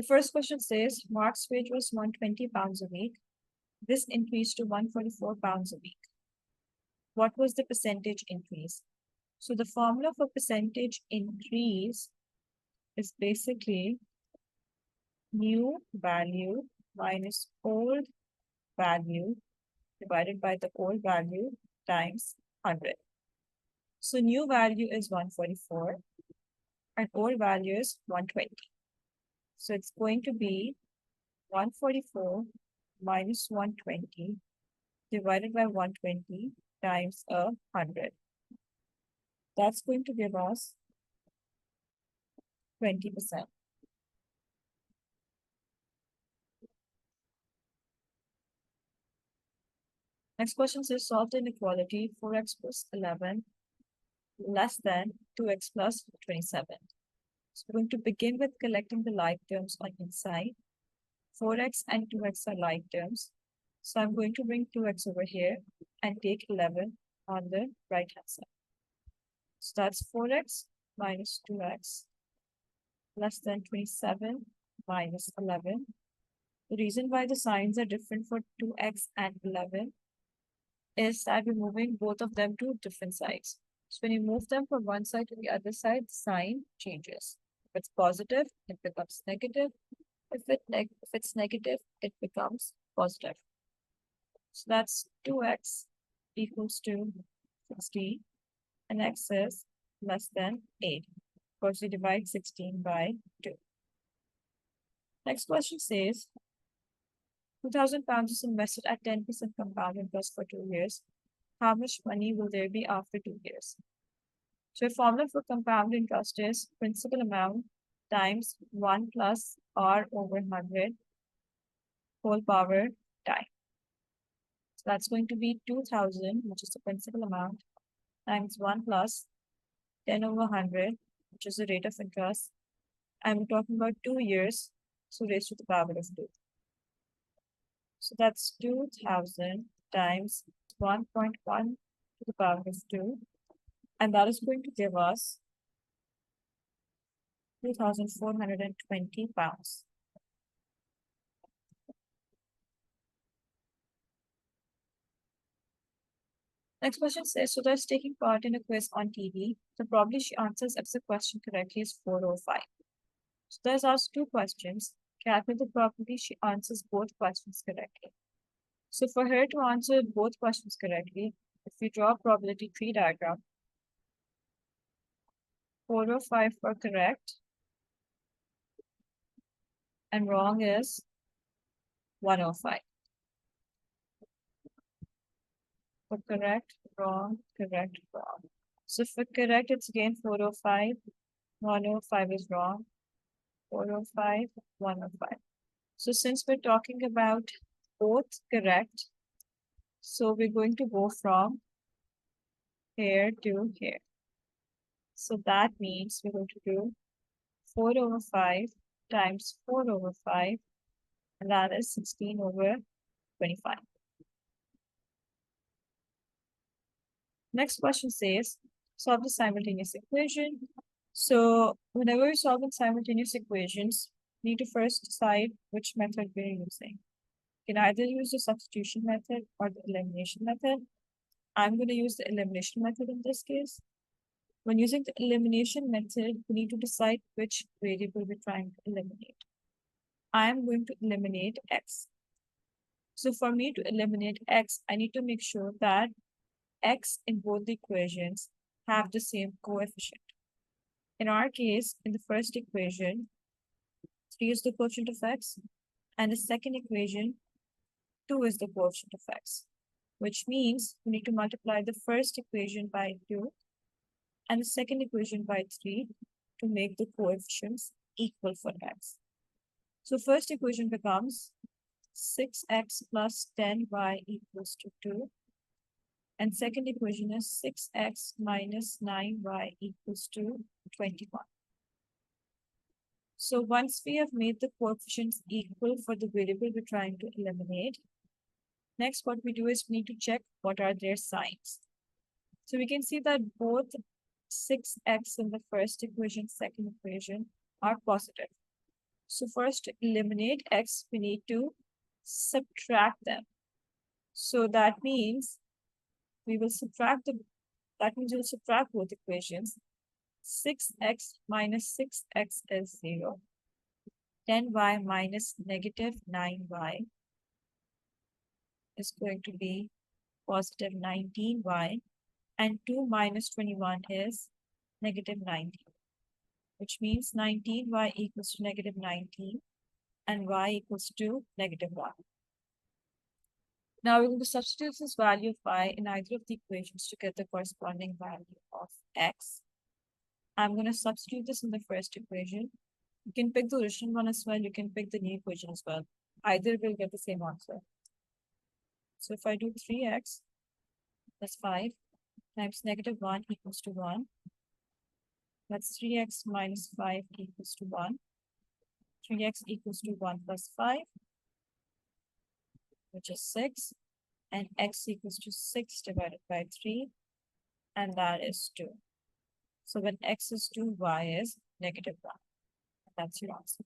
The first question says, Mark's wage was £120 a week. This increased to £144 a week. What was the percentage increase? So the formula for percentage increase is basically new value minus old value divided by the old value times 100. So new value is 144 and old value is 120. So it's going to be 144 minus 120 divided by 120 times 100. That's going to give us 20%. Next question says solve the inequality 4x plus 11 less than 2x plus 27. So we're going to begin with collecting the like terms on inside. 4x and 2x are like terms. So I'm going to bring 2x over here and take 11 on the right hand side. So that's 4x minus 2x less than 27 minus 11. The reason why the signs are different for 2x and 11 is that we're moving both of them to different sides. So when you move them from one side to the other side, the sign changes. If it's positive, it becomes negative. If it's negative, it becomes positive. So that's 2x equals to 16, and x is less than 8. Of course, we divide 16 by 2. Next question says, £2,000 is invested at 10% compound interest for 2 years. How much money will there be after 2 years? So a formula for compound interest is principal amount times 1 plus r over 100 whole power time. So that's going to be 2,000, which is the principal amount, times 1 plus 10 over 100, which is the rate of interest. And we're talking about 2 years, so raised to the power of 2. So that's 2,000 times 1.1 to the power of 2. And that is going to give us £2,420. Next question says, so there's taking part in a quiz on TV. The probability she answers the question correctly is 405. So there's asked 2 questions. Calculate the probability she answers both questions correctly. So for her to answer both questions correctly, if we draw a probability tree diagram, 405 for correct and wrong is 105. For correct, wrong, correct, wrong. So for correct, it's again 405. 105 is wrong. 405, 105. So since we're talking about both correct, so we're going to go from here to here. So that means we're going to do 4 over 5 times 4 over 5, and that is 16 over 25. Next question says, solve the simultaneous equation. So whenever we solve simultaneous equations, we need to first decide which method we're using. You can either use the substitution method or the elimination method. I'm going to use the elimination method in this case. When using the elimination method, we need to decide which variable we're trying to eliminate. I'm going to eliminate x. So for me to eliminate x, I need to make sure that x in both the equations have the same coefficient. In our case, in the first equation, 3 is the coefficient of x, and the second equation, 2 is the coefficient of x, which means we need to multiply the first equation by 2 and the second equation by 3 to make the coefficients equal for x. So first equation becomes 6x plus 10y equals to 2. And second equation is 6x minus 9y equals to 21. So once we have made the coefficients equal for the variable we're trying to eliminate, next what we do is we need to check what are their signs. So we can see that both 6x in the first equation, second equation are positive. So first to eliminate x, we need to subtract them. So that means we will subtract we'll subtract both equations. 6x minus 6x is 0. 10y minus negative 9y is going to be positive 19y, and 2 minus 21 is negative 19, which means 19y equals to negative 19 and y equals to negative 1. Now we're going to substitute this value of y in either of the equations to get the corresponding value of x. I'm going to substitute this in the first equation. You can pick the original one as well. You can pick the new equation as well. Either will get the same answer. So if I do 3x plus 5 times negative 1 equals to 1, that's 3x minus 5 equals to 1. 3x equals to 1 plus 5, which is 6. And x equals to 6 divided by 3, and that is 2. So when x is 2, y is negative 1. That's your answer.